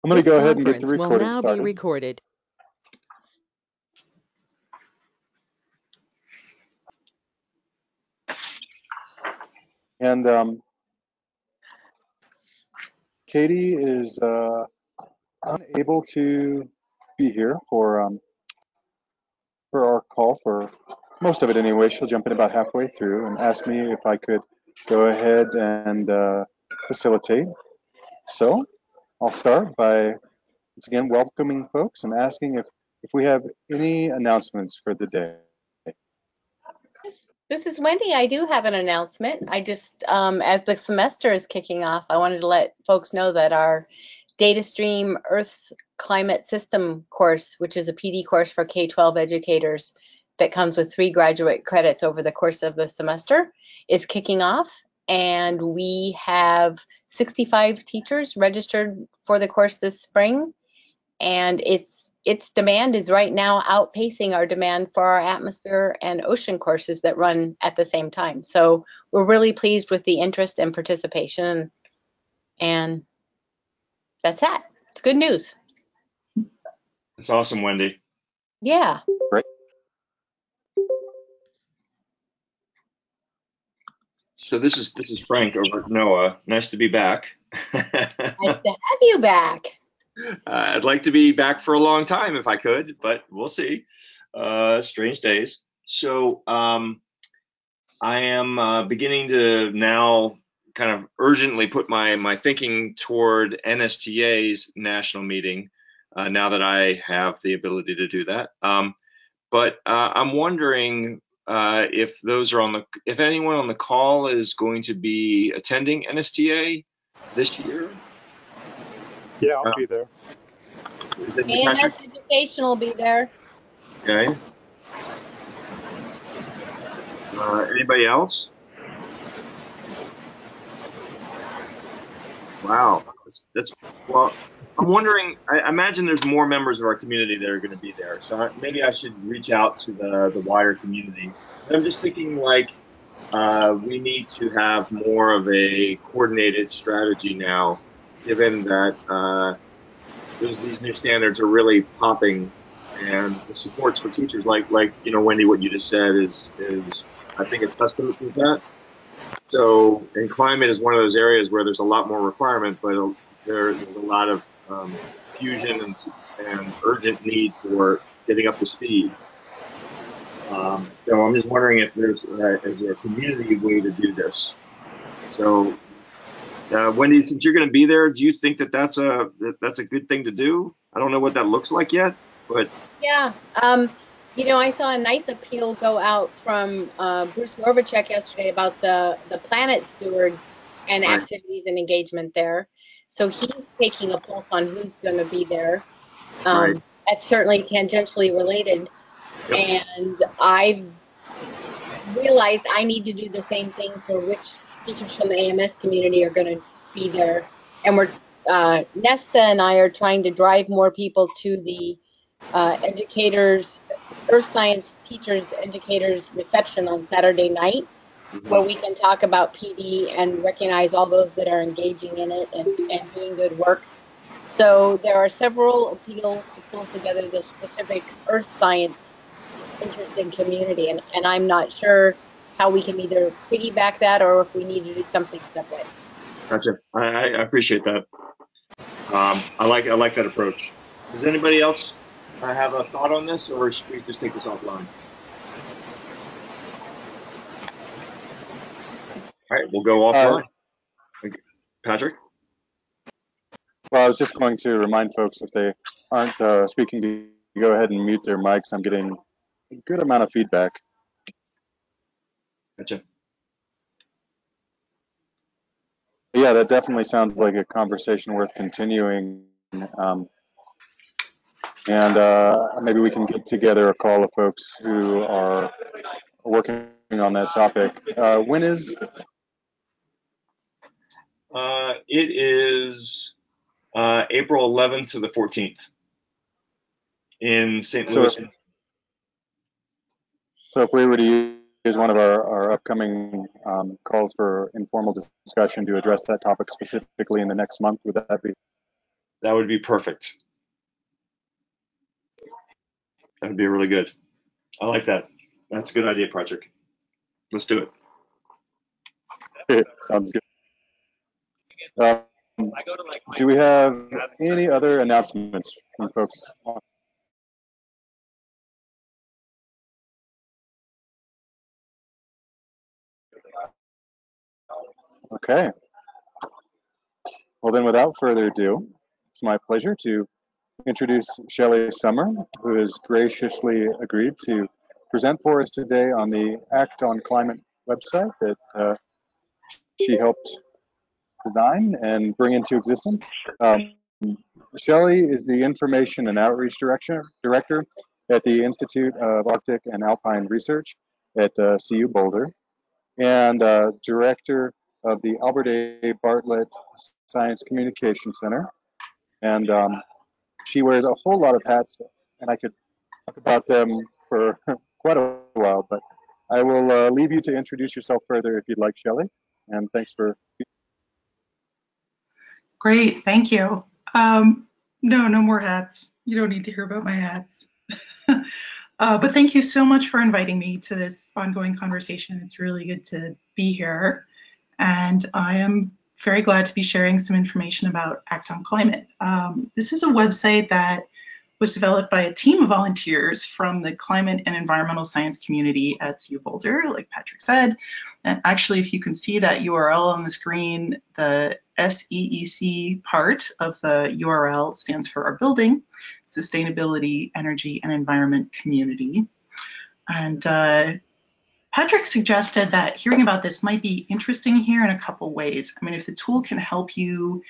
I'm going to This go ahead and get the conference will recording now be started. recorded. And Katie is unable to be here for our call for most of it anyway. She'll jump in about halfway through and ask me if I could go ahead and facilitate. So I'll start by once again welcoming folks and asking if we have any announcements for the day. This is Wendy. I do have an announcement. I just, as the semester is kicking off, I wanted to let folks know that our Data Stream Earth's Climate System course, which is a PD course for K-12 educators that comes with 3 graduate credits over the course of the semester, is kicking off. And we have 65 teachers registered for the course this spring. And its demand is right now outpacing our demand for our atmosphere and ocean courses that run at the same time. So we're really pleased with the interest and participation, and that's that. It's good news. That's awesome, Wendy. Yeah. Great. So this is Frank over at NOAA. Nice to be back. Nice to have you back. I'd like to be back for a long time if I could, but we'll see. Strange days. So I am beginning to now kind of urgently put my thinking toward NSTA's national meeting now that I have the ability to do that. But I'm wondering if anyone on the call is going to be attending NSTA this year. Yeah, I'll be there. AMS Education will be there. Okay. Anybody else? Wow. That's well. I'm wondering. I imagine there's more members of our community that are going to be there. So maybe I should reach out to the wider community. But I'm just thinking like we need to have more of a coordinated strategy now, given that these new standards are really popping, and the supports for teachers, like Wendy, what you just said is I think a testament to that. So, and climate is one of those areas where there's a lot more requirement, but there's a lot of fusion and urgent need for getting up to speed. So I'm just wondering if there's a community way to do this. So, Wendy, since you're going to be there, do you think that's a good thing to do? I don't know what that looks like yet, but yeah. I saw a nice appeal go out from Bruce Morvacek yesterday about the planet stewards and right. activities and engagement there. So he's taking a pulse on who's going to be there. Right. That's certainly tangentially related. Yep. And I've realized I need to do the same thing for which teachers from the AMS community are going to be there. And we're Nesta and I are trying to drive more people to the educators, earth science teachers, educators reception on Saturday night, where we can talk about PD and recognize all those that are engaging in it and doing good work. So there are several appeals to pull together the specific earth science interesting community, and I'm not sure how we can either piggyback that or if we need to do something separate. Gotcha. I appreciate that. I like that approach. Does anybody else have a thought on this, or should we just take this offline? All right, we'll go offline. Patrick? Well, I was just going to remind folks if they aren't speaking to go ahead and mute their mics. I'm getting a good amount of feedback. Gotcha. Yeah, that definitely sounds like a conversation worth continuing. And maybe we can get together a call of folks who are working on that topic. When is? It is April 11th to the 14th in St. Louis. So if we were to use one of our upcoming calls for informal discussion to address that topic specifically in the next month, would that be? That would be perfect. That would be really good. I like that. That's a good idea, Patrick. Let's do it. Sounds good. Um, do we have any other announcements from folks? Okay. Well, then, without further ado, it's my pleasure to introduce Shelly Sommer, who has graciously agreed to present for us today on the Act on Climate website that she helped design and bring into existence. Shelly is the Information and Outreach Director at the Institute of Arctic and Alpine Research at CU Boulder, and Director of the Albert A. Bartlett Science Communication Center. And she wears a whole lot of hats, and I could talk about them for quite a while, but I will leave you to introduce yourself further if you'd like, Shelly. And thanks for. Great, thank you. No more hats. You don't need to hear about my hats. But thank you so much for inviting me to this ongoing conversation. It's really good to be here. And I am very glad to be sharing some information about Act on Climate. This is a website that was developed by a team of volunteers from the climate and environmental science community at CU Boulder, like Patrick said. And actually, if you can see that URL on the screen, the SEEC part of the URL stands for our building, Sustainability, Energy, and Environment Community. And Patrick suggested that hearing about this might be interesting here in a couple ways. I mean, if the tool can help you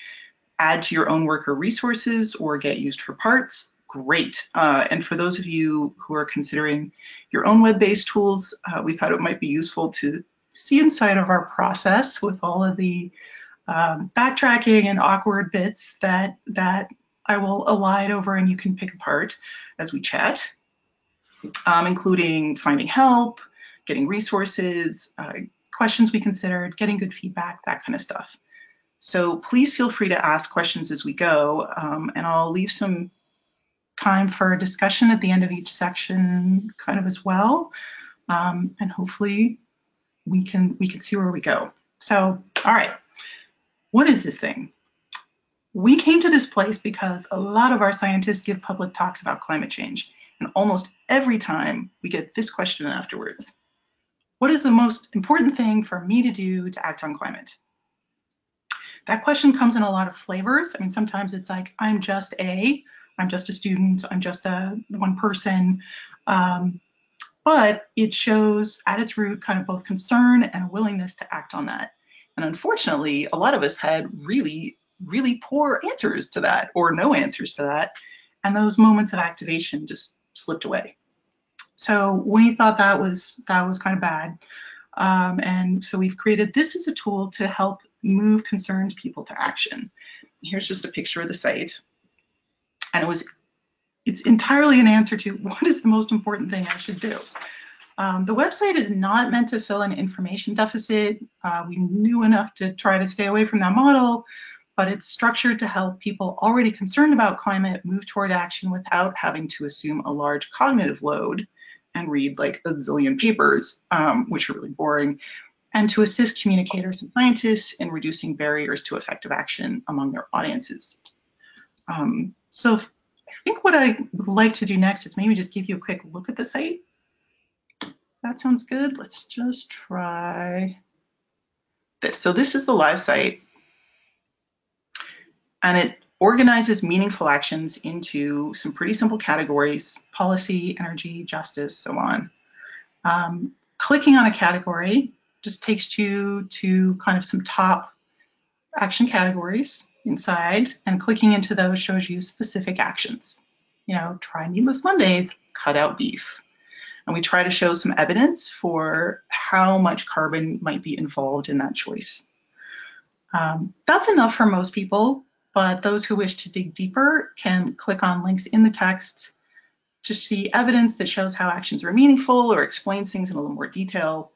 add to your own work or resources or get used for parts, great. And for those of you who are considering your own web-based tools, we thought it might be useful to see inside of our process with all of the backtracking and awkward bits that I will elide over and you can pick apart as we chat, including finding help, getting resources, questions we considered, getting good feedback, that kind of stuff. So please feel free to ask questions as we go, and I'll leave some time for discussion at the end of each section kind of as well. And hopefully we can see where we go. So, all right, what is this thing? We came to this place because a lot of our scientists give public talks about climate change. And almost every time we get this question afterwards: what is the most important thing for me to do to act on climate? That question comes in a lot of flavors. I mean, sometimes it's like, I'm just a student, I'm just one person. But it shows at its root kind of both concern and a willingness to act on that. And unfortunately, a lot of us had really, really poor answers to that, or no answers to that. And those moments of activation just slipped away. So we thought that was kind of bad. And so we've created this as a tool to help move concerned people to action. Here's just a picture of the site. And it's entirely an answer to what is the most important thing I should do. The website is not meant to fill an information deficit. We knew enough to try to stay away from that model, but it's structured to help people already concerned about climate move toward action without having to assume a large cognitive load and read like a zillion papers, which are really boring, and to assist communicators and scientists in reducing barriers to effective action among their audiences. So I think what I would like to do next is maybe just give you a quick look at the site. That sounds good. Let's just try this. So this is the live site, and it organizes meaningful actions into some pretty simple categories: policy, energy, justice, so on. Clicking on a category just takes you to kind of some top action categories inside, and clicking into those shows you specific actions. You know, try meatless Mondays, cut out beef. And we try to show some evidence for how much carbon might be involved in that choice. That's enough for most people, but those who wish to dig deeper can click on links in the text to see evidence that shows how actions are meaningful or explains things in a little more detail.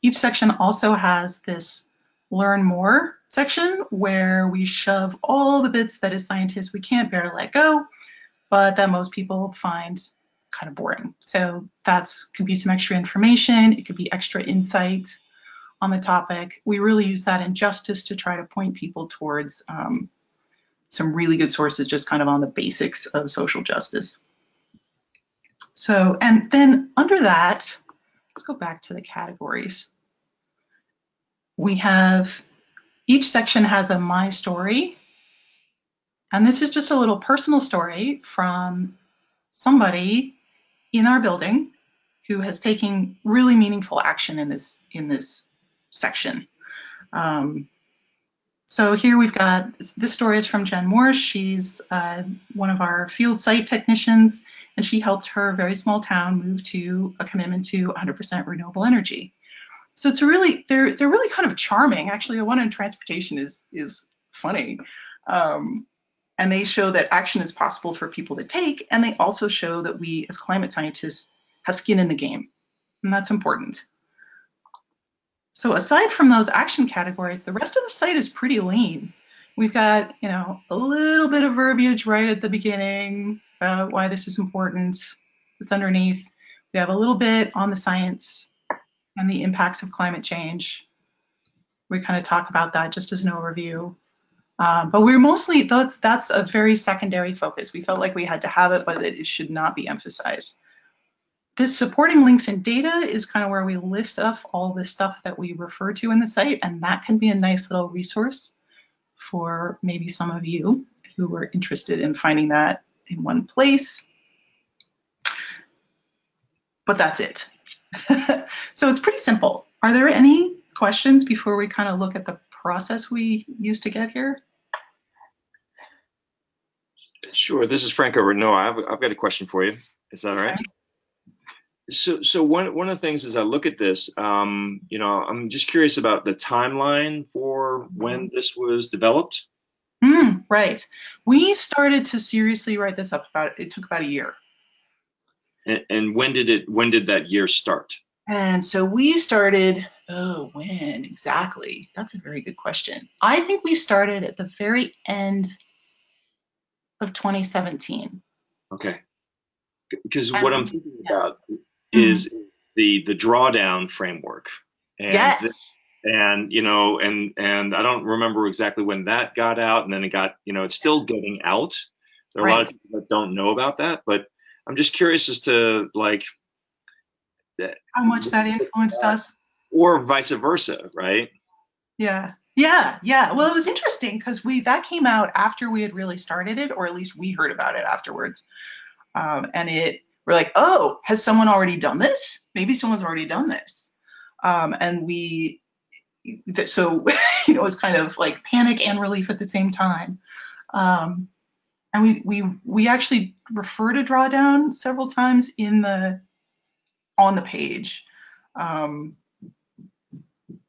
Each section also has this learn more section where we shove all the bits that as scientists we can't bear to let go, but that most people find kind of boring. So that's could be some extra information. It could be extra insight on the topic. We really use that in Justice to try to point people towards some really good sources just kind of on the basics of social justice. So, and then under that, let's go back to the categories. We have, each section has a My Story. And this is just a little personal story from somebody in our building who has taken really meaningful action in this section. So here we've got, this story is from Jen Morris. She's one of our field site technicians, and she helped her very small town move to a commitment to 100% renewable energy. So it's really, they're really kind of charming. Actually, the one in transportation is funny. And they show that action is possible for people to take, and they also show that we as climate scientists have skin in the game, and that's important. So aside from those action categories, the rest of the site is pretty lean. We've got, you know, a little bit of verbiage right at the beginning about why this is important. It's underneath. We have a little bit on the science and the impacts of climate change. We kind of talk about that just as an overview. But we're mostly, that's a very secondary focus. We felt like we had to have it, but it should not be emphasized. This supporting links and data is kind of where we list off all the stuff that we refer to in the site, and that can be a nice little resource for maybe some of you who were interested in finding that in one place. But that's it. So it's pretty simple. Are there any questions before we kind of look at the process we used to get here? Sure. This is Frank over. No, I've got a question for you. Is that all right? So one of the things as I look at this, you know, I'm just curious about the timeline for when this was developed. Right. We started to seriously write this up it took about a year. And when did that year start? And so we started, when exactly? That's a very good question. I think we started at the very end of 2017. Okay. Because what I'm thinking about is the drawdown framework. And yes. And you know, and I don't remember exactly when that got out, and then it got, you know, it's still getting out. There are a lot of people that don't know about that, but I'm just curious as to like how much that influenced us, or vice versa, right? Yeah. Well, it was interesting because that came out after we had really started it, or at least we heard about it afterwards, and we're like, oh, has someone already done this? Maybe someone's already done this, and so you know, it was kind of like panic and relief at the same time. And we actually refer to drawdown several times on the page.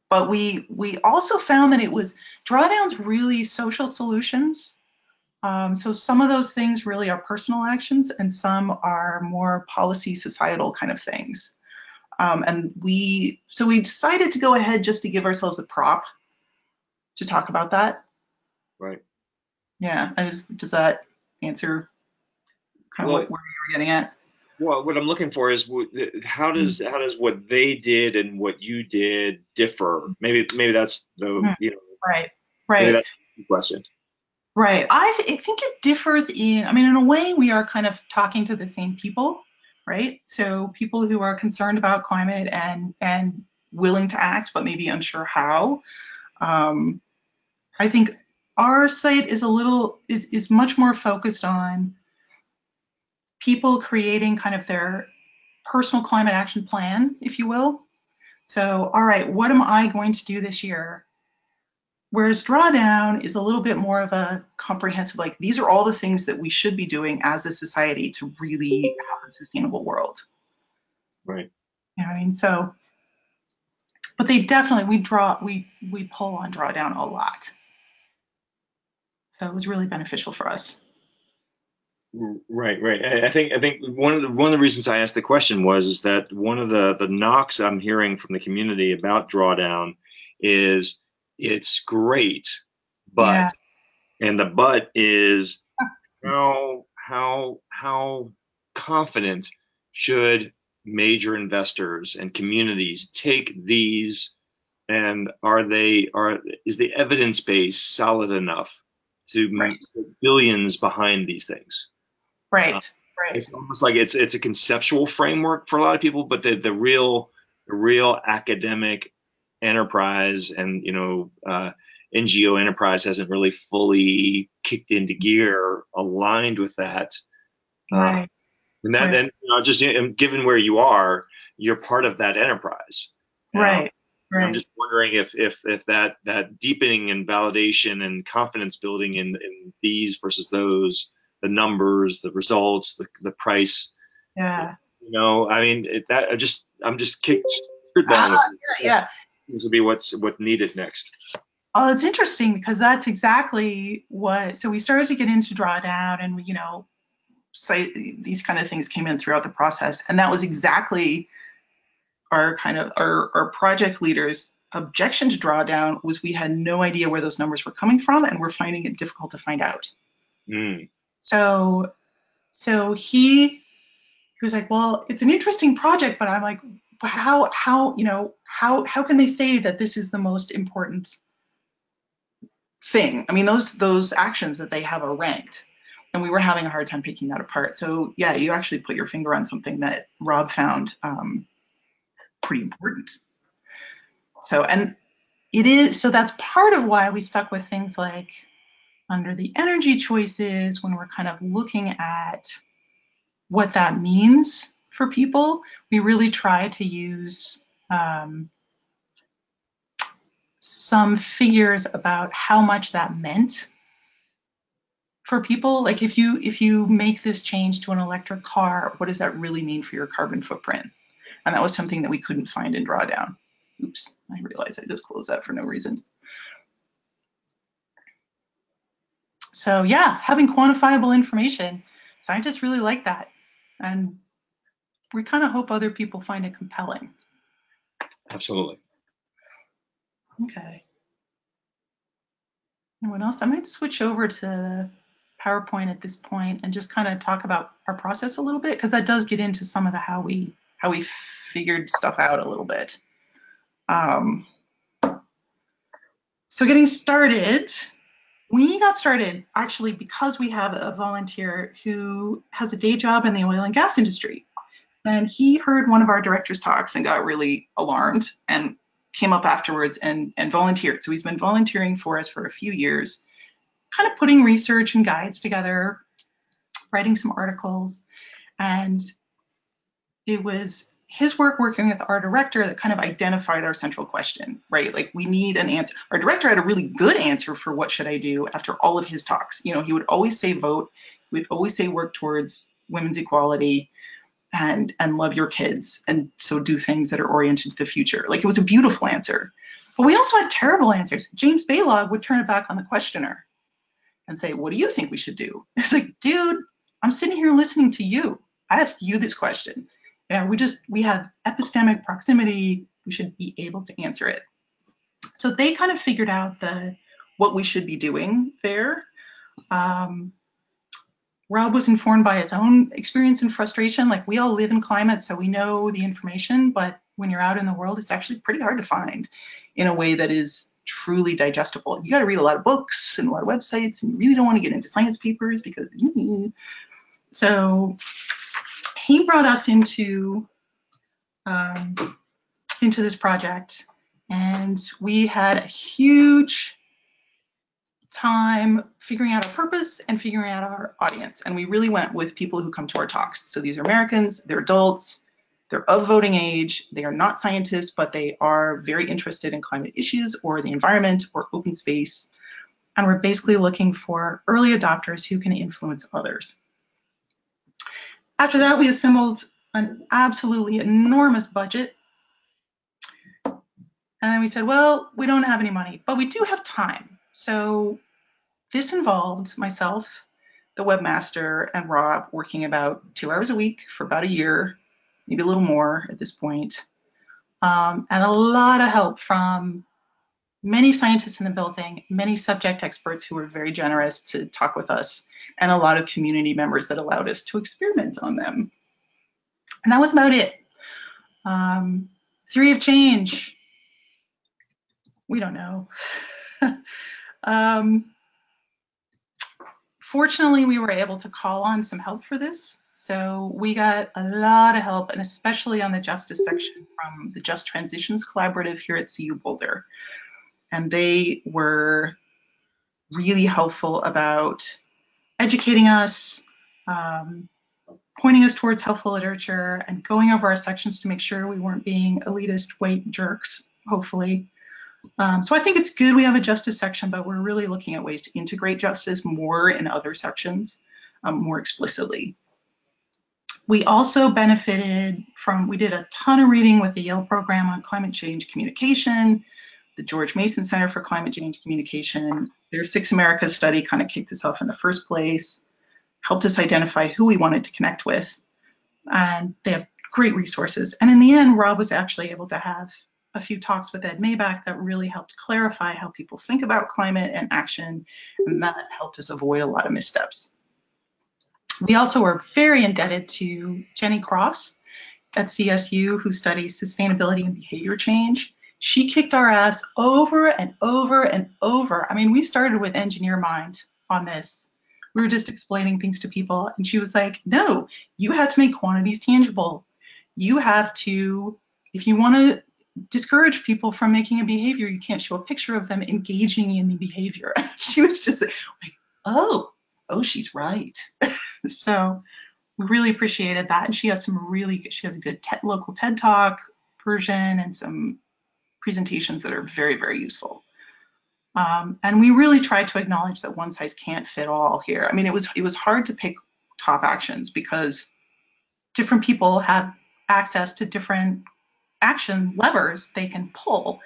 But we also found that it was drawdowns really social solutions. So some of those things really are personal actions, and some are more policy societal kind of things. And we decided to go ahead just to give ourselves a prop to talk about that. Right. Yeah. Does that answer kind of where you were getting at? Well, what I'm looking for is how does what they did and what you did differ? Maybe that's the you know. Right. Maybe that's the question. Right. I think it differs in a way we are kind of talking to the same people, right? So people who are concerned about climate and willing to act, but maybe unsure how. I think our site is much more focused on people creating kind of their personal climate action plan, if you will. So, all right, what am I going to do this year? Whereas drawdown is a little bit more of a comprehensive, like, these are all the things that we should be doing as a society to really have a sustainable world. Right. You know what I mean? So, but they definitely, we pull on drawdown a lot. So it was really beneficial for us. Right. I think one of the reasons I asked the question is that one of the knocks I'm hearing from the community about drawdown is it's great, Yeah. but, and the but is how confident should major investors and communities take these, and is the evidence base solid enough to Right. put billions behind these things? Uh, Right. Right. it's almost like it's a conceptual framework for a lot of people, but the real academic enterprise and NGO enterprise hasn't really fully kicked into gear aligned with that. Uh, Right. and that, Right. and just given where you are, you're part of that enterprise. Right. And I'm Right. just wondering if that deepening and validation and confidence building in these versus those, the numbers, the results, the price. Yeah. I mean, I'm just kicked Ah, spitballing with yeah. this. Yeah. Seems to be what's needed next. Oh, it's interesting because that's exactly what. So we started to get into drawdown, and so these kind of things came in throughout the process, and that was exactly our project leaders' objection to drawdown was we had no idea where those numbers were coming from, and we're finding it difficult to find out. Mm. So he was like, well, it's an interesting project, but I'm like, how can they say that this is the most important thing? I mean, those actions that they have are ranked, and we were having a hard time picking that apart. So yeah, you actually put your finger on something that Rob found pretty important. So that's part of why we stuck with things like under the energy choices when we're kind of looking at what that means for people. We really try to use some figures about how much that meant for people. Like if you make this change to an electric car, what does that really mean for your carbon footprint? And that was something that we couldn't find in drawdown. Oops, I realized I just closed that for no reason. So yeah, having quantifiable information, scientists really like that. And we kind of hope other people find it compelling. Absolutely. Okay. Anyone else? I might switch over to PowerPoint at this point and just kind of talk about our process a little bit, because that does get into some of the how we figured stuff out a little bit. So getting started, we got started actually because we have a volunteer who has a day job in the oil and gas industry. And he heard one of our director's talks and got really alarmed and came up afterwards and volunteered. So he's been volunteering for us for a few years, kind of putting research and guides together, writing some articles. And it was his work working with our director that kind of identified our central question, right? Like we need an answer. Our director had a really good answer for what should I do after all of his talks. He would always say vote. He would always say work towards women's equality and love your kids. And so do things that are oriented to the future. Like it was a beautiful answer. But we also had terrible answers. James Baylog would turn it back on the questioner and say, what do you think we should do? It's like, dude, I'm sitting here listening to you. I asked you this question. We have epistemic proximity. We should be able to answer it. So they kind of figured out what we should be doing there. Rob was informed by his own experience and frustration. Like we all live in climate, so we know the information, but when you're out in the world, it's actually pretty hard to find in a way that is truly digestible. You got to read a lot of books and a lot of websites, and you really don't want to get into science papers because. So he brought us into this project, and we had a huge time figuring out our purpose and figuring out our audience. And we really went with people who come to our talks. So these are Americans, they're adults, they're of voting age, they are not scientists, but they are very interested in climate issues or the environment or open space. And we're basically looking for early adopters who can influence others. After that, we assembled an absolutely enormous budget. And then we said, well, we don't have any money, but we do have time. So this involved myself, the webmaster, and Rob working about 2 hours a week for about a year, maybe a little more at this point, and a lot of help from many scientists in the building, many subject experts who were very generous to talk with us, and a lot of community members that allowed us to experiment on them. And that was about it. Theory of change, we don't know. Fortunately, we were able to call on some help for this. So we got a lot of help, and especially on the justice section from the Just Transitions Collaborative here at CU Boulder. And they were really helpful about educating us, pointing us towards helpful literature, and going over our sections to make sure we weren't being elitist white jerks, hopefully. So I think it's good we have a justice section, but we're really looking at ways to integrate justice more in other sections more explicitly. We also benefited from, we did a ton of reading with the Yale program on climate change communication, the George Mason Center for Climate Change Communication. Their Six Americas study kind of kicked this off in the first place, helped us identify who we wanted to connect with. And they have great resources. And in the end, Rob was actually able to have a few talks with Ed Maybach that really helped clarify how people think about climate and action, and that helped us avoid a lot of missteps. We also were very indebted to Jenny Cross at CSU, who studies sustainability and behavior change. She kicked our ass over and over and over. I mean, we started with engineer mind on this. We were just explaining things to people, and she was like, no, you have to make quantities tangible. You have to, if you want to discourage people from making a behavior, you can't show a picture of them engaging in the behavior. She was just like, oh, she's right. So we really appreciated that. And she has some really good, she has a good local TED Talk version and some presentations that are very, very useful. And we really tried to acknowledge that one size can't fit all here. I mean, it was hard to pick top actions because different people have access to different action levers they can pull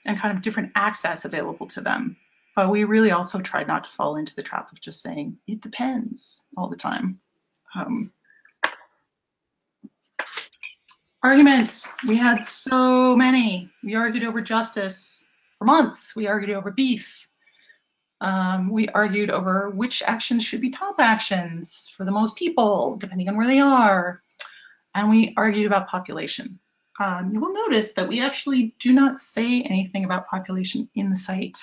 and kind of different access available to them. But we really also tried not to fall into the trap of just saying, it depends all the time. Arguments, we had so many. We argued over justice for months. We argued over beef. We argued over which actions should be top actions for the most people, depending on where they are. And we argued about population. You will notice that we actually do not say anything about population in the site.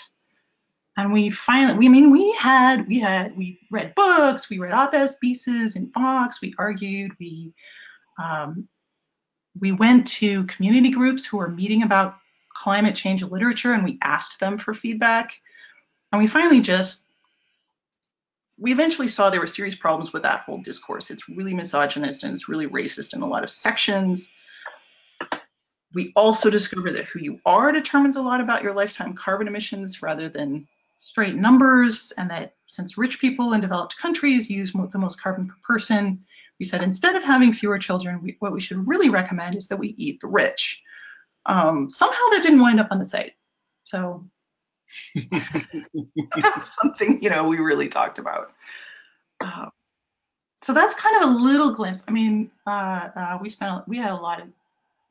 And we finally, we read books, we read op-ed pieces in Fox, we argued, we went to community groups who were meeting about climate change literature, and we asked them for feedback. And we eventually saw there were serious problems with that whole discourse. It's really misogynist and it's really racist in a lot of sections. We also discovered that who you are determines a lot about your lifetime carbon emissions rather than straight numbers, and that since rich people in developed countries use the most carbon per person, we said instead of having fewer children, what we should really recommend is that we eat the rich. Somehow that didn't wind up on the site. So that's something, we really talked about. So that's kind of a little glimpse. I mean, we had a lot of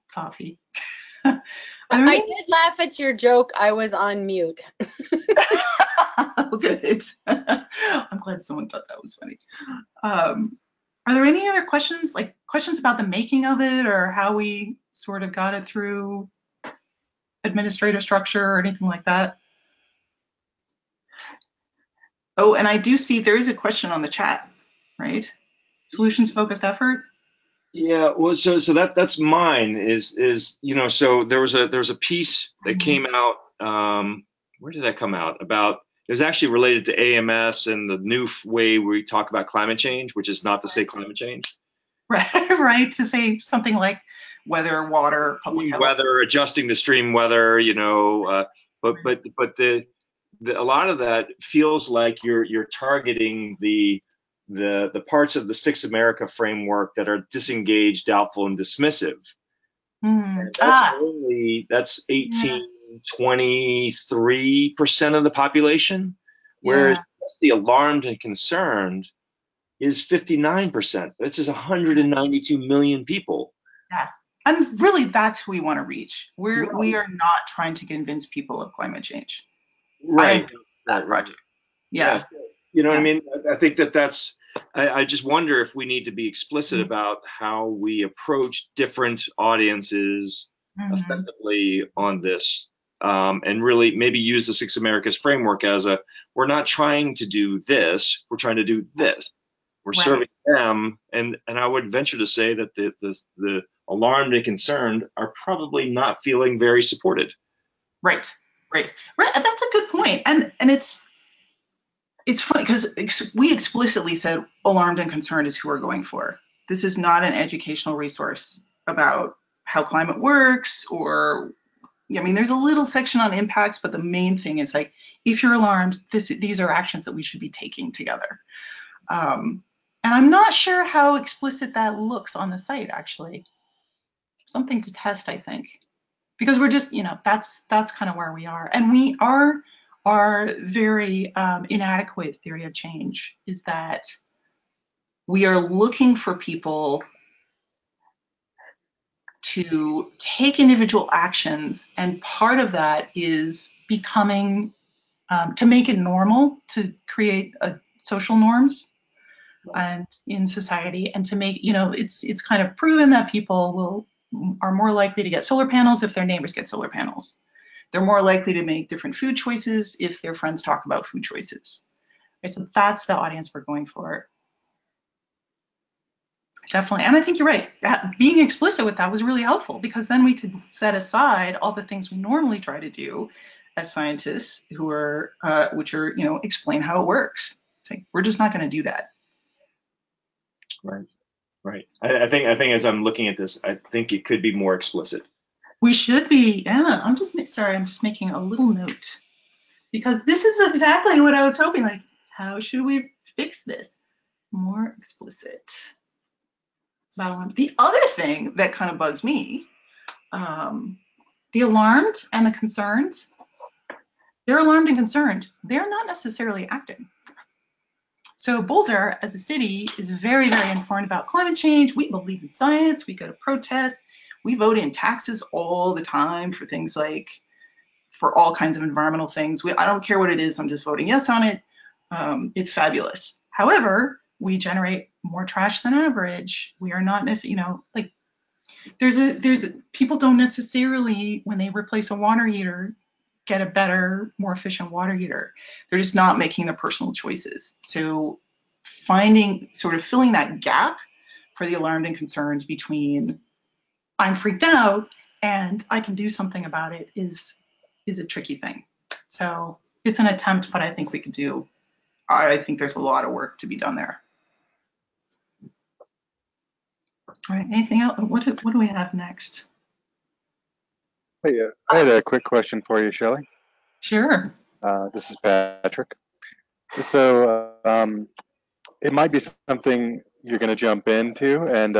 coffee. I did laugh at your joke. I was on mute. Oh, good. I'm glad someone thought that was funny. Are there any other questions, like questions about the making of it or how we sort of got it through administrative structure or anything like that? Oh, and I do see there is a question on the chat, right? Solutions focused effort. Yeah, well, so that's mine. So there was a piece that came out. Where did that come out? It was actually related to AMS and the new way we talk about climate change, which is not to say climate change. Right, to say something like weather, water, public health. Weather, adjusting to stream weather, but a lot of that feels like you're targeting the parts of the Six America framework that are disengaged, doubtful, and dismissive. And that's 23% of the population, whereas the alarmed and concerned is 59%. This is 192 million people. Yeah. And really, that's who we want to reach. We Well, are not trying to convince people of climate change. I right, agree with that, right. Roger. Yeah, Yes, you know what I yeah. mean? I think that's, I just wonder if we need to be explicit about how we approach different audiences Mm-hmm. effectively on this. And really maybe use the Six Americas framework as we're not trying to do this, we're trying to do this. We're Right, serving them. And I would venture to say that the alarmed and concerned are probably not feeling very supported. right, right, right. That's a good point. And it's funny because we explicitly said alarmed and concerned is who we're going for. This is not an educational resource about how climate works or, I mean, there's a little section on impacts, but the main thing is like, if you're alarmed, these are actions that we should be taking together. And I'm not sure how explicit that looks on the site, actually. Something to test, I think, because we're just, that's kind of where we are. And we are, our very inadequate theory of change is that we are looking for people to take individual actions, and part of that is becoming to make it normal, to create social norms and in society, and to make, it's kind of proven that people are more likely to get solar panels if their neighbors get solar panels. They're more likely to make different food choices if their friends talk about food choices. Right, so that's the audience we're going for. Definitely. And I think you're right. Being explicit with that was really helpful, because then we could set aside all the things we normally try to do as scientists who are, which are, explain how it works. It's like, we're just not going to do that. Right. Right. I think as I'm looking at this, I think it could be more explicit. We should be, yeah, I'm just making a little note, because this is exactly what I was hoping. Like, how should we fix this? More explicit. The other thing that kind of bugs me, the alarmed and the concerned, they're alarmed and concerned. They're not necessarily acting. So Boulder, as a city, is very, very informed about climate change. We believe in science. We go to protests. We vote in taxes all the time for things like, for all kinds of environmental things. I don't care what it is. I'm just voting yes on it. It's fabulous. However, we generate more trash than average. We are not necessarily, like, people don't necessarily, when they replace a water heater, get a better, more efficient water heater. They're just not making the personal choices. So filling that gap for the alarmed and concerned between I'm freaked out and I can do something about it is a tricky thing. So it's an attempt, but I think we could do, I think there's a lot of work to be done there. All right, anything else? What do we have next? Hey, I had a quick question for you, Shelly. Sure. This is Patrick. So it might be something you're going to jump into, and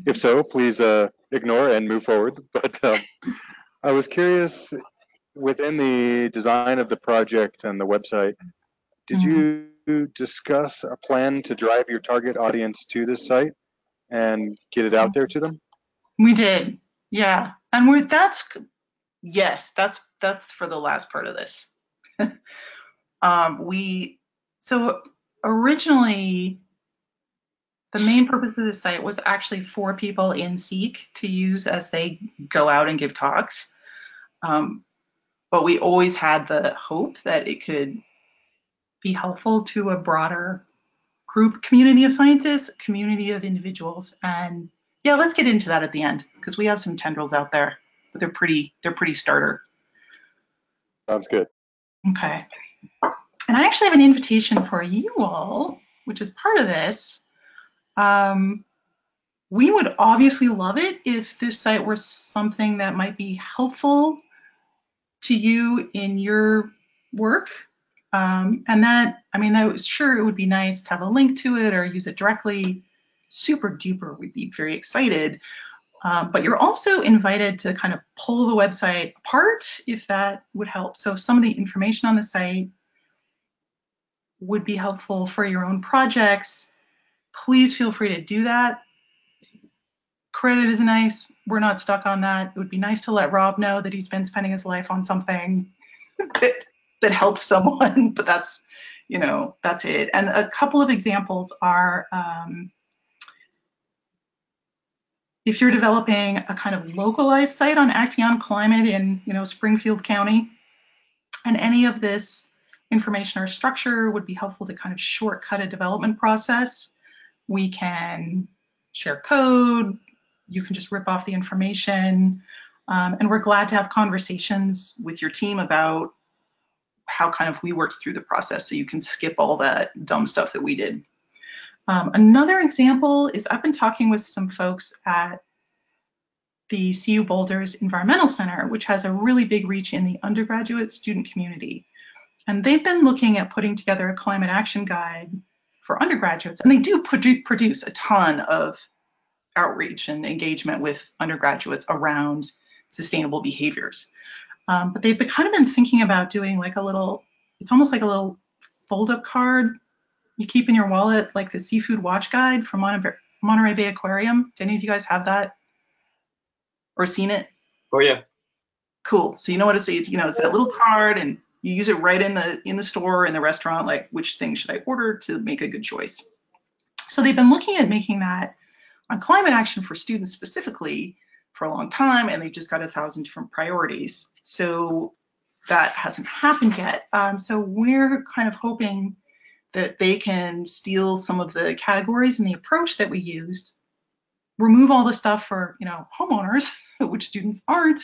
if so, please ignore and move forward. But I was curious, within the design of the project and the website, did you discuss a plan to drive your target audience to this site and get it out there to them? We did, yeah, and that's for the last part of this. So originally, the main purpose of the site was actually for people in Seek to use as they go out and give talks. But we always had the hope that it could be helpful to a broader community of scientists, community of individuals. And yeah, let's get into that at the end, because we have some tendrils out there, but they're pretty starter. Sounds good. Okay. And I actually have an invitation for you all, which is part of this. We would obviously love it if this site were something that might be helpful to you in your work. And that was sure, it would be nice to have a link to it or use it directly. Super duper, we'd be very excited. But you're also invited to kind of pull the website apart if that would help. So some of the information on the site would be helpful for your own projects. Please feel free to do that. credit is nice. We're not stuck on that. It would be nice to let Rob know that he's been spending his life on something that helps someone, but that's, that's it. And a couple of examples are, if you're developing a kind of localized site on acting on climate in, Springfield County, and any of this information or structure would be helpful to kind of shortcut a development process. We can share code, you can just rip off the information, and we're glad to have conversations with your team about how kind of we worked through the process so you can skip all that dumb stuff that we did. Another example is I've been talking with some folks at the CU Boulder's Environmental Center, which has a really big reach in the undergraduate student community. And they've been looking at putting together a climate action guide for undergraduates, and they do produce a ton of outreach and engagement with undergraduates around sustainable behaviors. But they've kind of been thinking about doing like it's almost like a little fold-up card you keep in your wallet, like the Seafood Watch Guide from Monterey Bay Aquarium. Do any of you guys have that or seen it? Oh yeah. Cool. So you know what it's that little card, and you use it right in the store, in the restaurant, like which thing should I order to make a good choice. So they've been looking at making that on climate action for students specifically for a long time, and they've just got 1,000 different priorities. So that hasn't happened yet. So we're kind of hoping that they can steal some of the categories and the approach that we used, remove all the stuff for homeowners, which students aren't,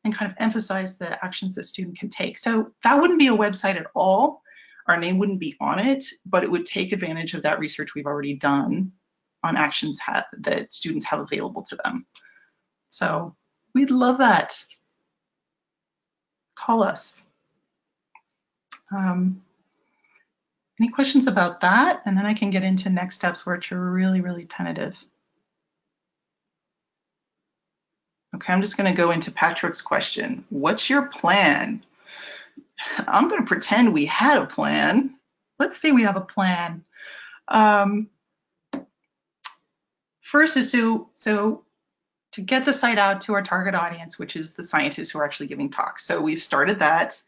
and kind of emphasize the actions that student can take. So that wouldn't be a website at all. Our name wouldn't be on it, but it would take advantage of that research we've already done on actions that students have available to them. So we'd love that. Call us. Any questions about that? And then I can get into next steps, which are really, really tentative. Okay, I'm just going to go into Patrick's question. What's your plan? I'm going to pretend we had a plan. Let's say we have a plan. First is to get the site out to our target audience, which is the scientists who are actually giving talks. So we've started that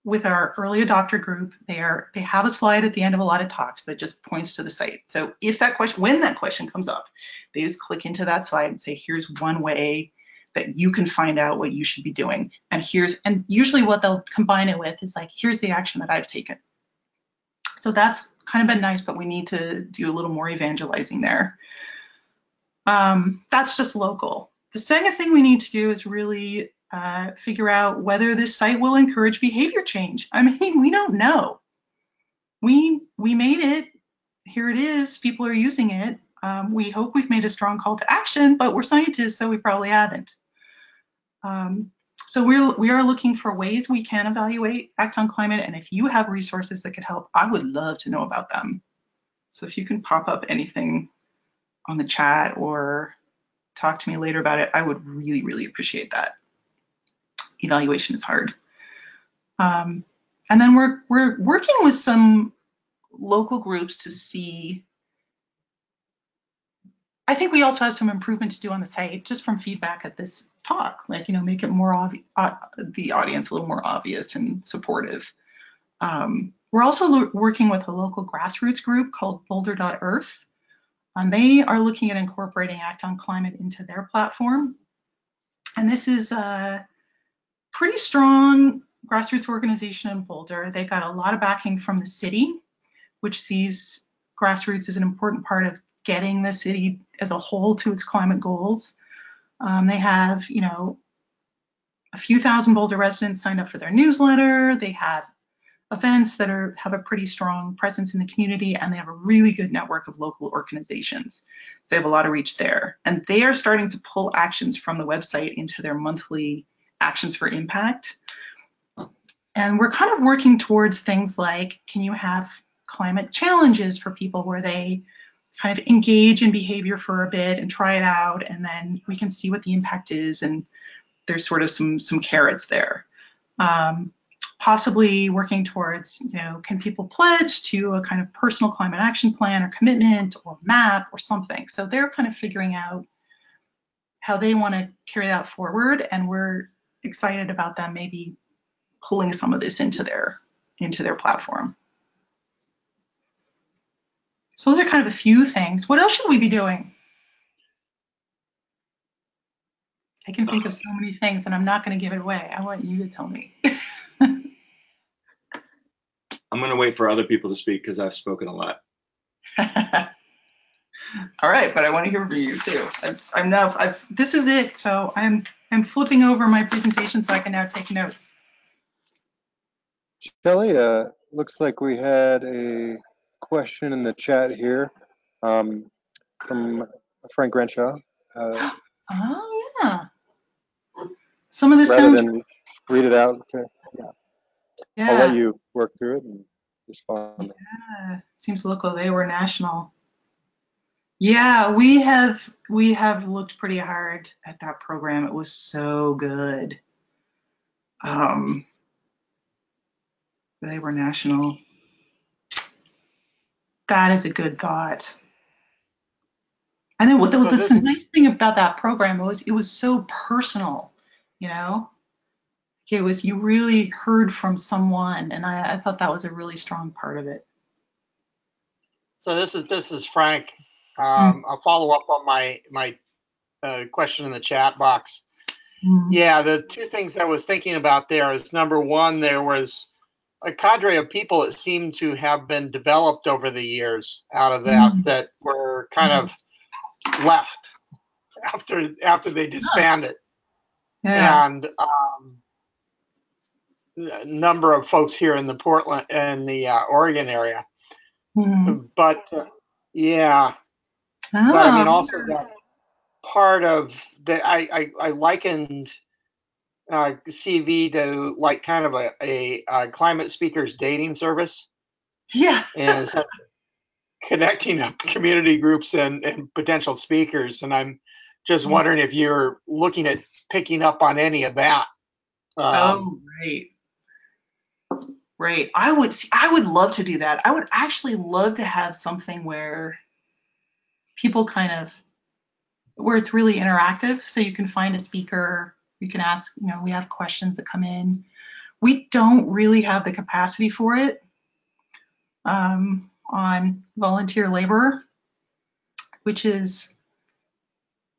with our early adopter group. They have a slide at the end of a lot of talks that just points to the site. So when that question comes up, they just click into that slide and say, here's one way that you can find out what you should be doing. And usually what they'll combine it with is like, here's the action that I've taken. So that's kind of been nice, but we need to do a little more evangelizing there. That's just local. The second thing we need to do is really figure out whether this site will encourage behavior change. I mean, we don't know. We made it. Here it is. People are using it. We hope we've made a strong call to action, but we're scientists, so we probably haven't. So we are looking for ways we can evaluate Act on Climate, and if you have resources that could help, I would love to know about them. So if you can pop up anything on the chat or talk to me later about it, I would really, really appreciate that. Evaluation is hard. And then we're working with some local groups to see. I think we also have some improvement to do on the site just from feedback at this talk, like, make it more the audience a little more obvious and supportive. We're also working with a local grassroots group called Boulder.earth. And they are looking at incorporating Act on Climate into their platform. And this is a pretty strong grassroots organization in Boulder. They got a lot of backing from the city, which sees grassroots as an important part of getting the city as a whole to its climate goals. They have, a few thousand Boulder residents signed up for their newsletter. They have events that have a pretty strong presence in the community, and they have a really good network of local organizations. They have a lot of reach there. And they are starting to pull actions from the website into their monthly actions for impact. And we're kind of working towards things like, can you have climate challenges for people where they kind of engage in behavior for a bit and try it out, and then we can see what the impact is, and there's sort of some carrots there. Possibly working towards, can people pledge to a kind of personal climate action plan or commitment or map or something? So they're kind of figuring out they want to carry that forward, and we're excited about them maybe pulling some of this into their platform. So those are kind of a few things. What else should we be doing? I can think of so many things, and I'm not going to give it away. I want you to tell me. I'm going to wait for other people to speak because I've spoken a lot. All right, but I want to hear from you too. This is it. So I'm flipping over my presentation so I can now take notes. Shelly, looks like we had a question in the chat here from Frank Renshaw. Oh yeah. Some of this Rather sounds. than read it out, Yeah. I'll let you work through it and respond. Yeah. Seems local. They were national. Yeah, we have looked pretty hard at that program. It was so good. They were national. That is a good thought. And then the nice thing about that program was it was so personal, you know? It was, you really heard from someone, and I thought that was a really strong part of it. So this is Frank. I'll follow up on my question in the chat box. Yeah, the two things I was thinking about there is, number one, there was a cadre of people that seemed to have been developed over the years out of that were kind of left after they disbanded. Yeah. And a number of folks here in the Portland and the Oregon area. But yeah. Oh. But I mean, also that part of that, I likened CV to like kind of a climate speakers dating service. Yeah. And connecting up community groups and potential speakers. And I'm just wondering if you're looking at picking up on any of that. Oh, right. Right. I would love to do that. I would actually love to have something where people where it's really interactive. So you can find a speaker, you can ask, we have questions that come in. We don't really have the capacity for it on volunteer labor, which is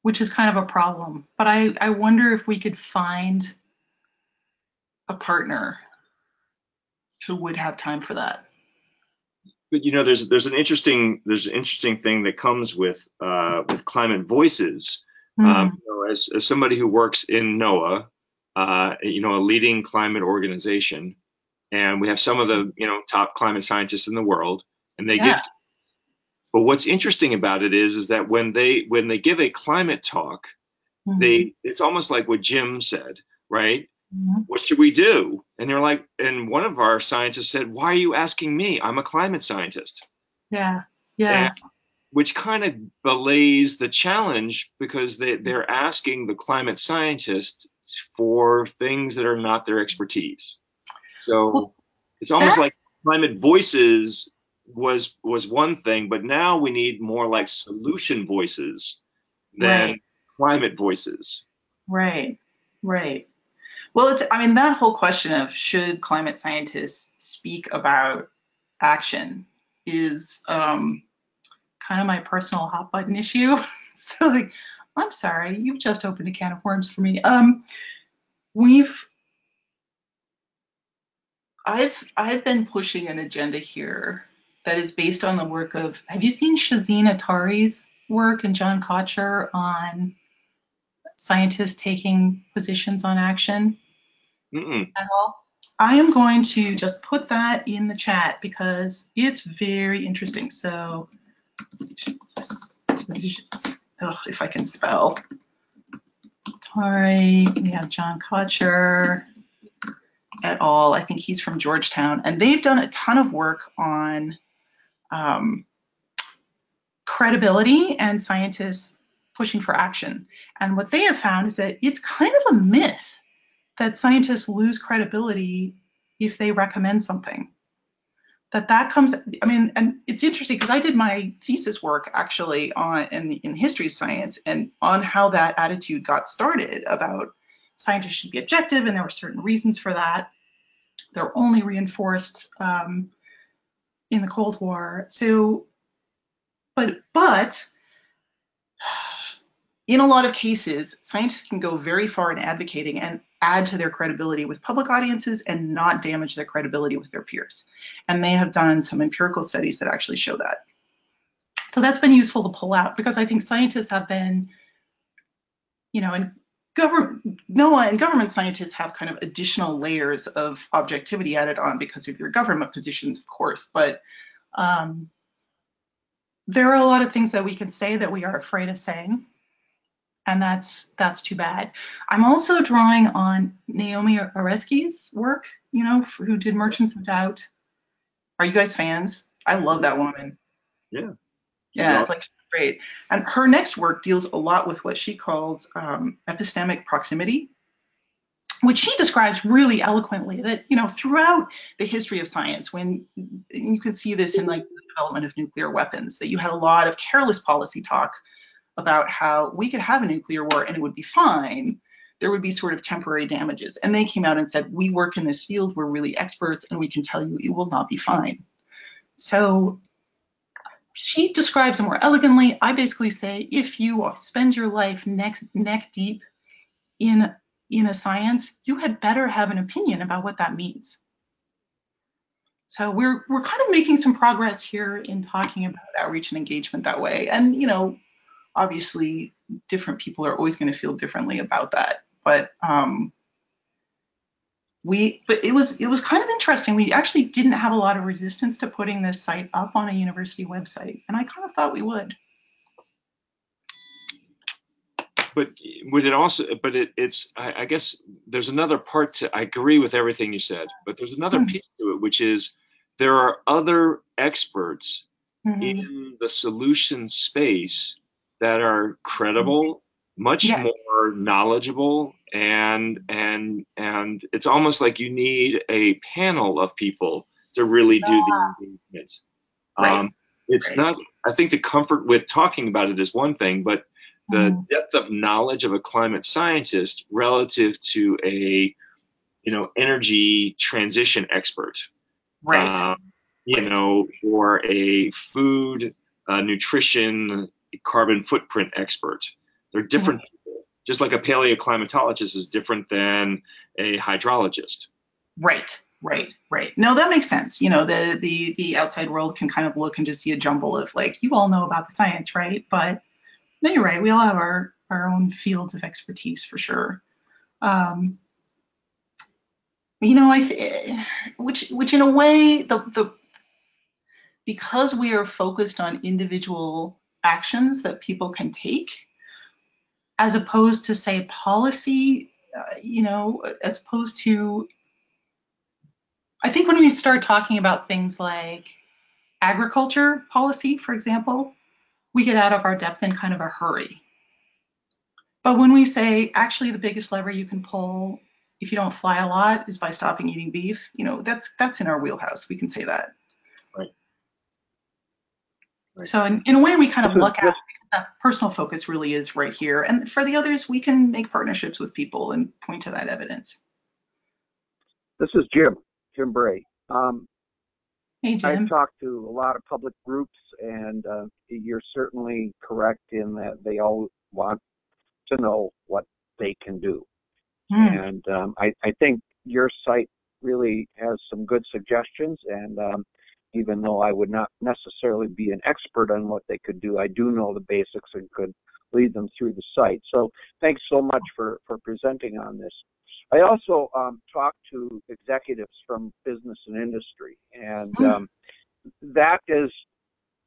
kind of a problem. But I wonder if we could find a partner who would have time for that. But there's an interesting thing that comes with Climate Voices. As somebody who works in NOAA, a leading climate organization, and we have some of the top climate scientists in the world, and they give. But what's interesting about it is that when they give a climate talk, it's almost like what Jim said, right? What should we do? And they're like, and one of our scientists said, "Why are you asking me? I'm a climate scientist." Yeah. And, which kind of belays the challenge, because they're asking the climate scientist for things that are not their expertise. So it's almost like Climate Voices was one thing, but now we need more like solution voices than climate voices. Right. Well, that whole question of should climate scientists speak about action is kind of my personal hot button issue. So I'm sorry, you've just opened a can of worms for me. I've been pushing an agenda here that is based on the work of, have you seen Shazeen Attari's work and John Kocher on scientists taking positions on action at all? I am going to just put that in the chat because it's very interesting. So, if I can spell. Attari, we have John Kocher et al. I think he's from Georgetown, and they've done a ton of work on credibility and scientists pushing for action. And what they have found is that it's kind of a myth that scientists lose credibility if they recommend something. that comes, I mean, and it's interesting because I did my thesis work actually in history of science and on how that attitude got started about scientists should be objective, and there were certain reasons for that. They're only reinforced in the Cold War. So, but in a lot of cases, scientists can go very far in advocating and add to their credibility with public audiences and not damage their credibility with their peers. And they have done some empirical studies that actually show that. So that's been useful to pull out because I think scientists have been, and NOAA and government scientists have kind of additional layers of objectivity added on because of your government positions, of course. But there are a lot of things that we can say that we are afraid of saying. And that's too bad. I'm also drawing on Naomi Oreskes' work, who did Merchants of Doubt. Are you guys fans? I love that woman. Yeah. Yeah, awesome. Like she's great. And her next work deals a lot with what she calls epistemic proximity, which she describes really eloquently. That throughout the history of science, when you can see this in like the development of nuclear weapons, that you had a lot of careless policy talk about how we could have a nuclear war and it would be fine. There would be sort of temporary damages. And they came out and said, we work in this field, we're really experts, and we can tell you it will not be fine. So she describes it more elegantly. I basically say, if you spend your life neck deep in a science, you had better have an opinion about what that means. So we're kind of making some progress here in talking about outreach and engagement that way. And, obviously different people are always going to feel differently about that. But it was kind of interesting. We actually didn't have a lot of resistance to putting this site up on a university website, and I kind of thought we would. But would it also? But it's. I guess there's another part to. I agree with everything you said, but there's another piece to it, which is there are other experts in the solution space that are credible, much more knowledgeable, and it's almost like you need a panel of people to really do the engagement. It's not. I think the comfort with talking about it is one thing, but the depth of knowledge of a climate scientist relative to a energy transition expert, or a food nutrition carbon footprint expert. They're different people. Just like a paleoclimatologist is different than a hydrologist. Right. No, that makes sense. The outside world can kind of look and just see a jumble of like, you all know about the science, right? But no, you're right. We all have our own fields of expertise for sure. Which in a way, because we are focused on individual actions that people can take, as opposed to say policy, as opposed to, I think when we start talking about things like agriculture policy, for example, we get out of our depth in kind of a hurry. But when we say, actually, the biggest lever you can pull if you don't fly a lot is by stopping eating beef, that's in our wheelhouse. We can say that. Right. So in a way, we kind of look at that personal focus really is right here. And for the others, we can make partnerships with people and point to that evidence. This is Jim Bray. Hey, Jim. I've talked to a lot of public groups, and you're certainly correct in that they all want to know what they can do. And I think your site really has some good suggestions, and even though I would not necessarily be an expert on what they could do, I do know the basics and could lead them through the site. So thanks so much for presenting on this. I also talked to executives from business and industry, and that is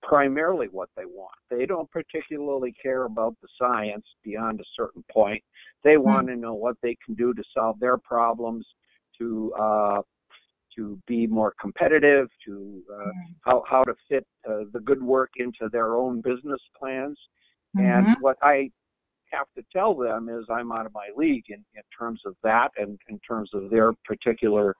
primarily what they want. They don't particularly care about the science beyond a certain point. They want to know what they can do to solve their problems, to be more competitive, to how to fit the good work into their own business plans. And what I have to tell them is I'm out of my league in terms of that and in terms of their particular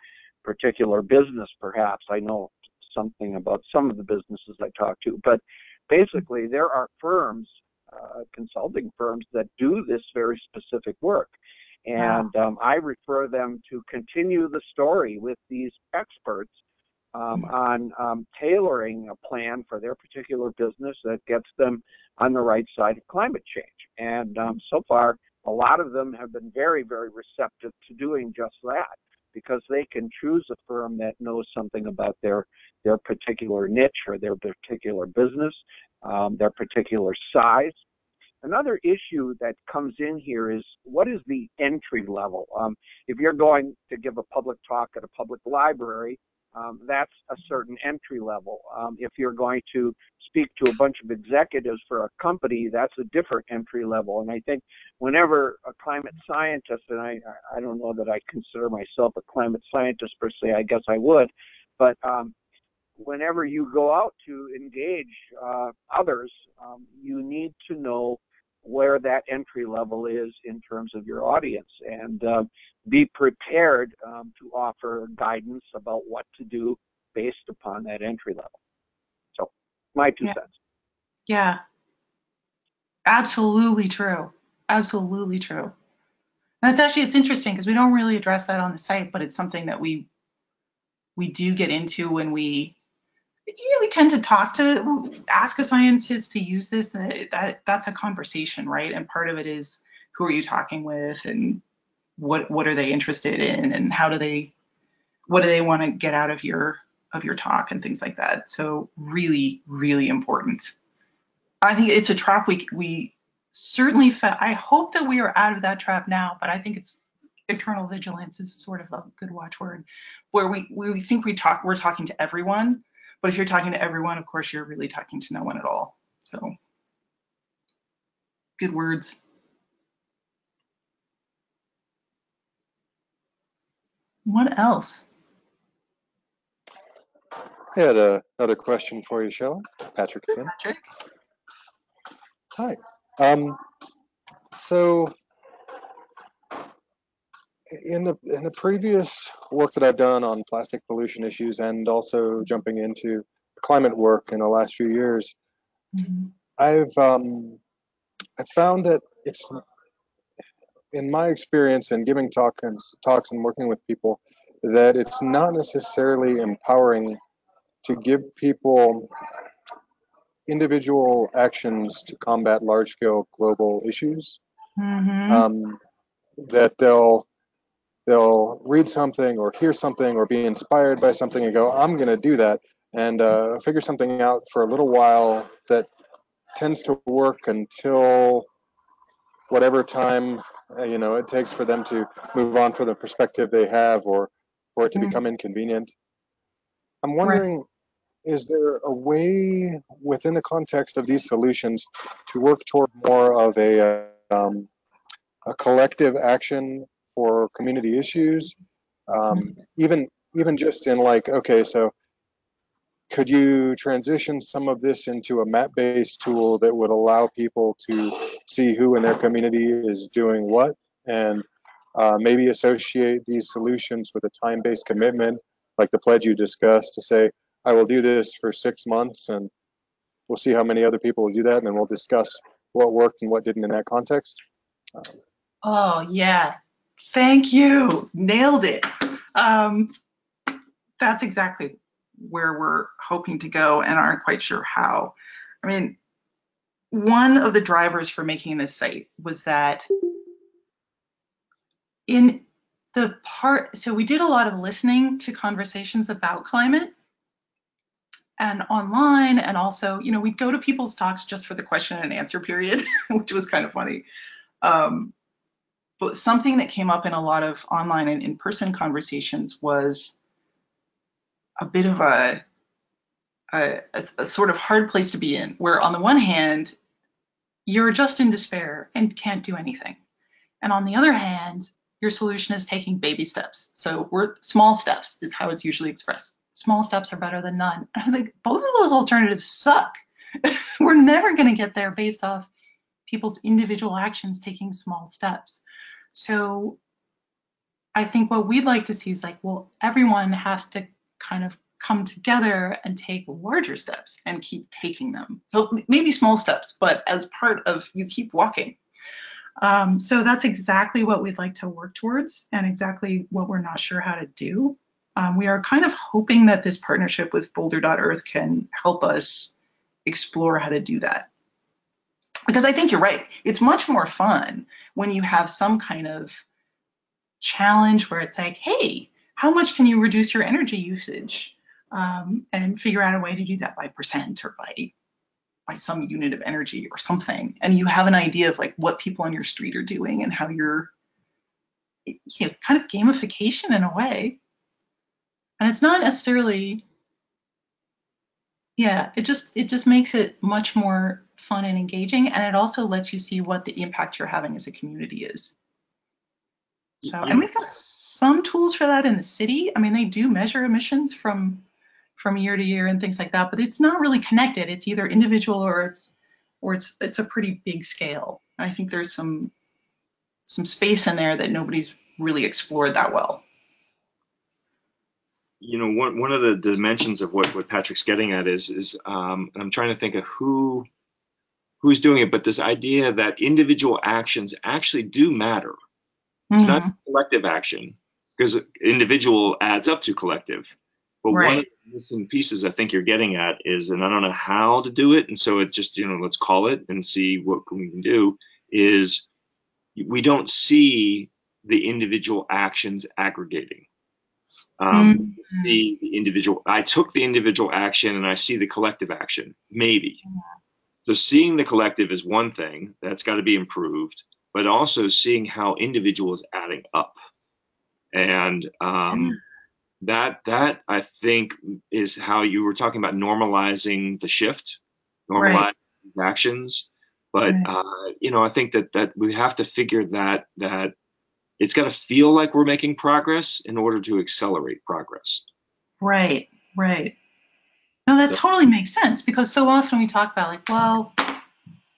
business, perhaps. I know something about some of the businesses I talk to. But basically, there are firms, consulting firms, that do this very specific work. And I refer them to continue the story with these experts on tailoring a plan for their particular business that gets them on the right side of climate change. And so far, a lot of them have been very, very receptive to doing just that, because they can choose a firm that knows something about their particular niche or their particular business, their particular size. Another issue that comes in here is, what is the entry level? If you're going to give a public talk at a public library, that's a certain entry level. If you're going to speak to a bunch of executives for a company, that's a different entry level. And I think whenever a climate scientist, and I don't know that I consider myself a climate scientist per se, I guess I would, but whenever you go out to engage others, you need to know where that entry level is in terms of your audience, and be prepared to offer guidance about what to do based upon that entry level. So, my 2 cents. Yeah, absolutely true. Absolutely true. And it's interesting because we don't really address that on the site, but it's something that we do get into when we tend to ask a scientist to use this. That's a conversation, right? And part of it is, who are you talking with, and what are they interested in, and what do they want to get out of your talk, and things like that. So really, really important. I think it's a trap we certainly I hope that we are out of that trap now, but I think it's eternal vigilance is sort of a good watchword, where we think we're talking to everyone. But if you're talking to everyone, of course, you're really talking to no one at all. So, good words. What else? I had another question for you, Shelly. Patrick again. Patrick? Hi. So in the previous work that I've done on plastic pollution issues, and also jumping into climate work in the last few years, I've found that it's, in my experience in giving talks and working with people, that it's not necessarily empowering to give people individual actions to combat large-scale global issues. That they'll read something or hear something or be inspired by something and go, I'm going to do that, and figure something out for a little while that tends to work until whatever time it takes for them to move on from the perspective they have, or for it to become inconvenient. I'm wondering, is there a way within the context of these solutions to work toward more of a collective action for community issues? Even just in like, okay, so could you transition some of this into a map-based tool that would allow people to see who in their community is doing what, and maybe associate these solutions with a time-based commitment, like the pledge you discussed, to say, I will do this for 6 months, and we'll see how many other people will do that, and then we'll discuss what worked and what didn't in that context. Oh, yeah. Thank you. Nailed it. That's exactly where we're hoping to go and aren't quite sure how. I mean, one of the drivers for making this site was that so we did a lot of listening to conversations about climate and online, and also, we'd go to people's talks just for the question and answer period, which was kind of funny. But something that came up in a lot of online and in-person conversations was a bit of a sort of hard place to be in, where on the one hand, you're just in despair and can't do anything. And on the other hand, your solution is taking baby steps. So small steps is how it's usually expressed. Small steps are better than none. I was like, both of those alternatives suck. We're never going to get there based off people's individual actions taking small steps. So I think what we'd like to see is like, well, everyone has to kind of come together and take larger steps and keep taking them. So maybe small steps, but as part of you keep walking. So that's exactly what we'd like to work towards and exactly what we're not sure how to do. We are kind of hoping that this partnership with Boulder.Earth can help us explore how to do that. Because I think you're right. It's much more fun when you have some kind of challenge where it's like, hey, how much can you reduce your energy usage? And figure out a way to do that by percent or by some unit of energy or something. And you have an idea of like what people on your street are doing and how you're, kind of gamification in a way. And it's not necessarily, it just makes it much more fun and engaging. And it also lets you see what the impact you're having as a community is. So, and we've got some tools for that in the city. I mean, they do measure emissions from year to year and things like that, but it's not really connected. It's either individual or it's a pretty big scale. I think there's some space in there that nobody's really explored that well. One of the dimensions of what Patrick's getting at is I'm trying to think of who's doing it, but this idea that individual actions actually do matter. It's not collective action, because individual adds up to collective. But one of the missing pieces I think you're getting at is, and I don't know how to do it, and so it just, let's call it and see what we can do, is we don't see the individual actions aggregating. See the individual. I took the individual action and I see the collective action, maybe. So seeing the collective is one thing that's got to be improved, but also seeing how individual is adding up. And that I think is how you were talking about normalizing the shift, normalizing actions. But I think that we have to figure that it's got to feel like we're making progress in order to accelerate progress. Right. No, that totally makes sense, because so often we talk about like, well,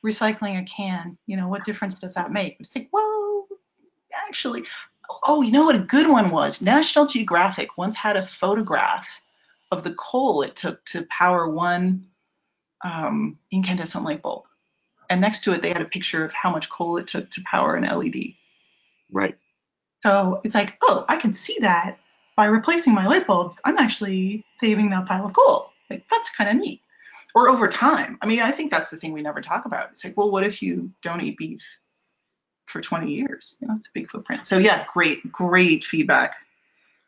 recycling a can, what difference does that make? It's like, well, actually, you know what a good one was? National Geographic once had a photograph of the coal it took to power one incandescent light bulb. And next to it, they had a picture of how much coal it took to power an LED. Right. So it's like, oh, I can see that by replacing my light bulbs, I'm actually saving that pile of coal. Like, that's kind of neat. Or over time. I mean, I think that's the thing we never talk about. It's like, well, what if you don't eat beef for 20 years? It's a big footprint. So yeah, great feedback.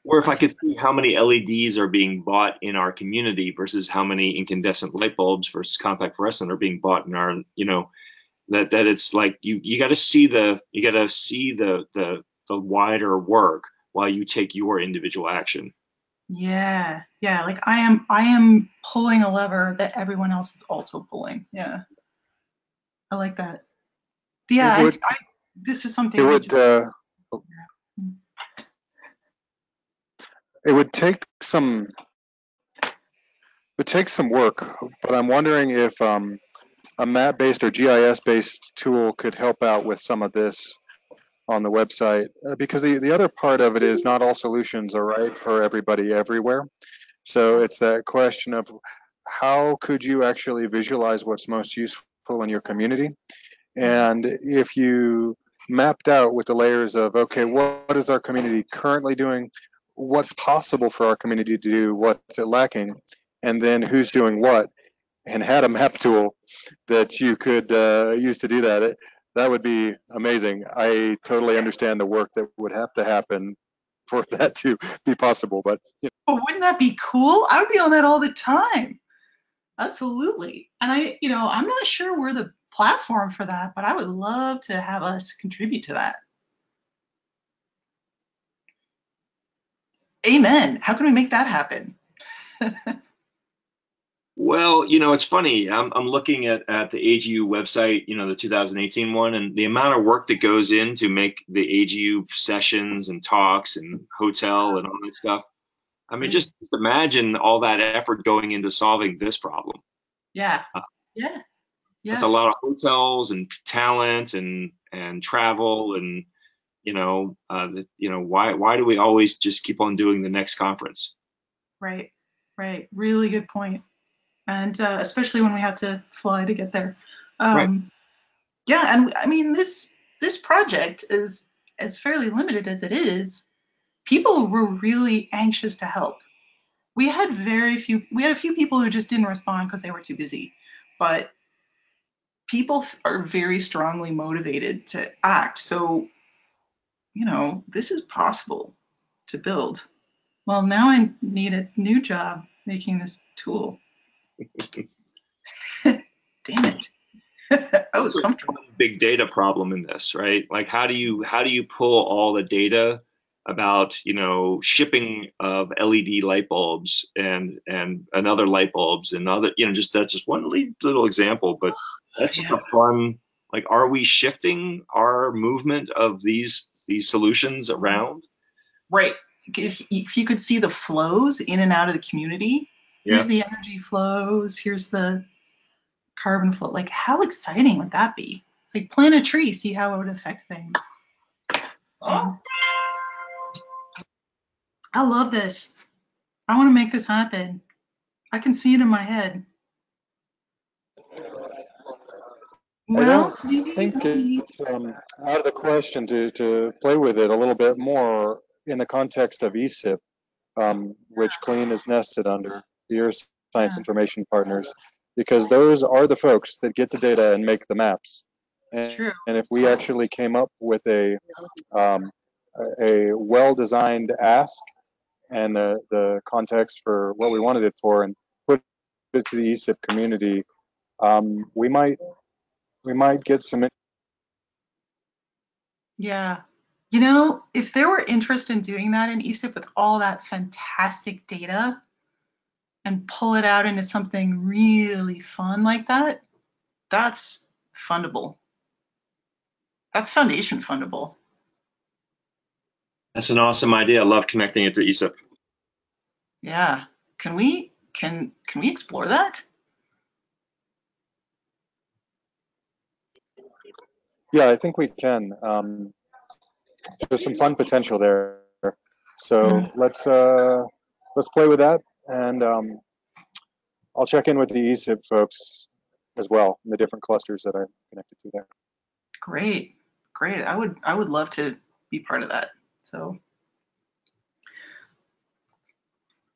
Or if I could see how many LEDs are being bought in our community versus how many incandescent light bulbs versus compact fluorescent are being bought in our, that it's like you got to see the wider work while you take your individual action. Yeah. Like I am pulling a lever that everyone else is also pulling. Yeah. I like that. Yeah. This is something. It would take some work, but I'm wondering if a map-based or GIS-based tool could help out with some of this on the website, because the other part of it is not all solutions are right for everybody everywhere. So it's that question of how could you actually visualize what's most useful in your community? And if you mapped out with the layers of, okay, what is our community currently doing? What's possible for our community to do? What's it lacking? And then who's doing what? And had a map tool that you could use to do that, that would be amazing. I totally understand the work that would have to happen for that to be possible, but But wouldn't that be cool? I would be on that all the time. Absolutely. And I'm not sure we're the platform for that, but I would love to have us contribute to that. Amen. How can we make that happen? Well, it's funny. I'm looking at the AGU website, the 2018 one, and the amount of work that goes in to make the AGU sessions and talks and hotel and all that stuff. I mean, just imagine all that effort going into solving this problem. Yeah. It's a lot of hotels and talent and travel and why do we always just keep on doing the next conference? Right. Right. Really good point. And especially when we have to fly to get there. Right. Yeah, and I mean this project is as fairly limited as it is. People were really anxious to help. We had a few people who just didn't respond because they were too busy. But people are very strongly motivated to act. So, this is possible to build. Well, now I need a new job making this tool. Damn it. I was Also, comfortable. big data problem in this, right? Like, how do you pull all the data about, shipping of LED light bulbs and other light bulbs and other, just that's just one little example, but that's just a fun, like, are we shifting our movement of these solutions around? Right. If you could see the flows in and out of the community, here's Yeah. the energy flows, here's the carbon flow. Like, how exciting would that be? It's like plant a tree, see how it would affect things. I love this. I want to make this happen. I can see it in my head. I Well, don't think it's out of the question to play with it a little bit more in the context of ESIP, which Clean is nested under, the Earth Science Information Partners, because those are the folks that get the data and make the maps. It's true. And if we actually came up with a well-designed ask and the context for what we wanted it for and put it to the ESIP community, we might get some. Yeah. If there were interest in doing that in ESIP with all that fantastic data and pull it out into something really fun like that, that's fundable. That's foundation fundable. That's an awesome idea. I love connecting it to ESIP. Yeah. Can we explore that? Yeah, I think we can. There's some fun potential there. So let's play with that, and I'll check in with the ESIP folks as well in the different clusters that I'm connected to there. Great. I would love to be part of that. So,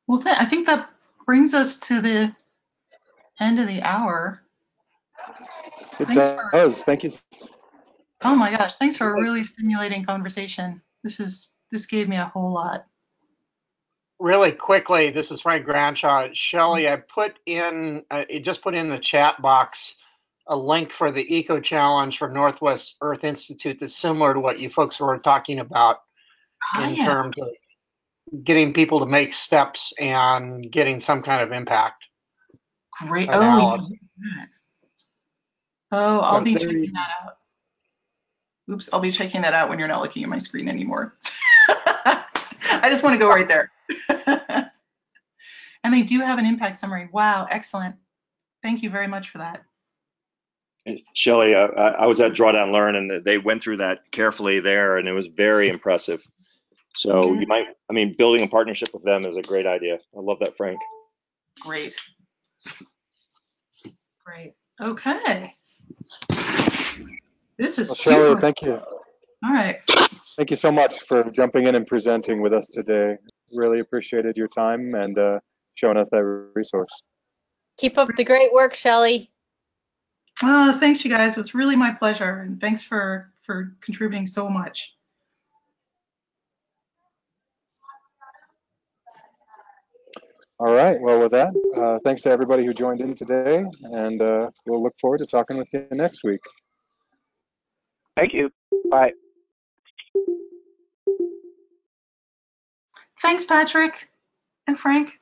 well, I think that brings us to the end of the hour. It does. Thank you. Oh my gosh, thanks for a really stimulating conversation. This gave me a whole lot. Really quickly, this is Frank Granshaw. Shelly, I just put in the chat box a link for the Eco Challenge for Northwest Earth Institute that's similar to what you folks were talking about in terms of getting people to make steps and getting some kind of impact. Great. Analysis. I'll be checking that out. Oops, I'll be checking that out when you're not looking at my screen anymore. I just want to go right there. And they do have an impact summary. Wow, excellent. Thank you very much for that. Shelly, I was at Drawdown Learn, and they went through that carefully there, and it was very impressive. So building a partnership with them is a great idea. I love that, Frank. Great. Okay. This is super. Shelly, thank you. All right. Thank you so much for jumping in and presenting with us today. Really appreciated your time and showing us that resource. Keep up the great work, Shelly. Thanks, you guys. It was really my pleasure, and thanks for contributing so much. All right. Well, with that, thanks to everybody who joined in today, and we'll look forward to talking with you next week. Thank you. Bye. Thanks, Patrick and Frank.